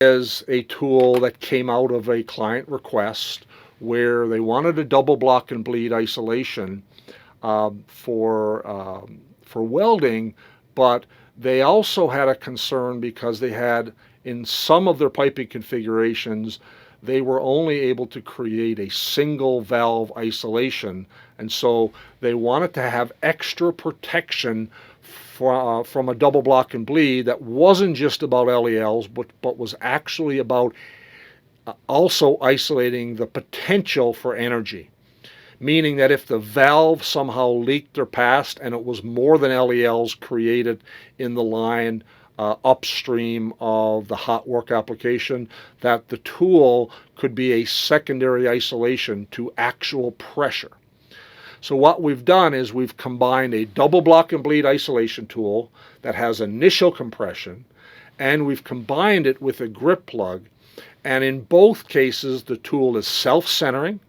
is a tool that came out of a client request where they wanted a double block and bleed isolation for welding, but they also had a concern because they had, in some of their piping configurations, they were only able to create a single valve isolation, and so they wanted to have extra protection from a double block and bleed that wasn't just about LELs, but was actually about also isolating the potential for energy. Meaning that if the valve somehow leaked or passed and it was more than LELs created in the line upstream of the hot work application, that the tool could be a secondary isolation to actual pressure. So what we've done is we've combined a double block and bleed isolation tool that has initial compression, and we've combined it with a grip plug. And in both cases, the tool is self-centering,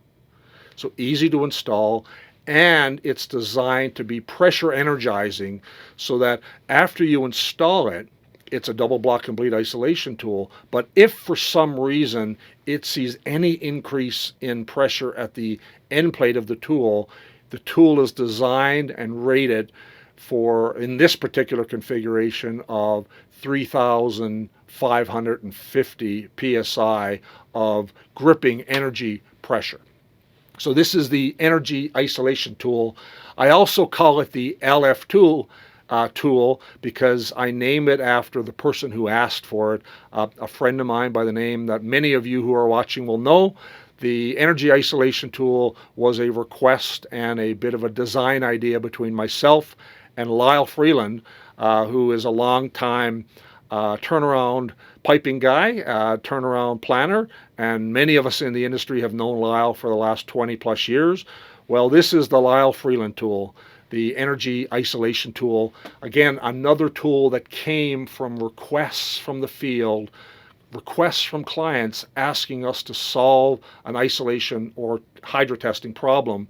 so easy to install, and it's designed to be pressure energizing so that after you install it, it's a double block and bleed isolation tool. But if for some reason it sees any increase in pressure at the end plate of the tool is designed and rated for, in this particular configuration, of 3,550 psi of gripping energy pressure. So this is the energy isolation tool. I also call it the LF2 tool because I name it after the person who asked for it, a friend of mine by the name that many of you who are watching will know. The energy isolation tool was a request and a bit of a design idea between myself and Lyle Freeland, who is a long-time turnaround piping guy, turnaround planner, and many of us in the industry have known Lyle for the last 20 plus years. Well, this is the Lyle Freeland tool, the energy isolation tool. Again, another tool that came from requests from the field, requests from clients asking us to solve an isolation or hydro testing problem.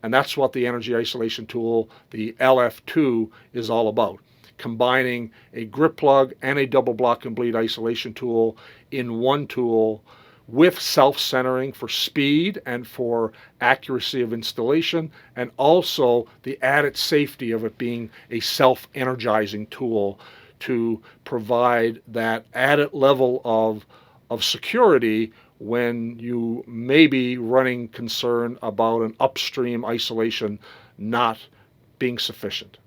And that's what the energy isolation tool, the LF2, is all about. Combining a grip plug and a double block and bleed isolation tool in one tool with self-centering for speed and for accuracy of installation, and also the added safety of it being a self-energizing tool to provide that added level of security when you may be running concern about an upstream isolation not being sufficient.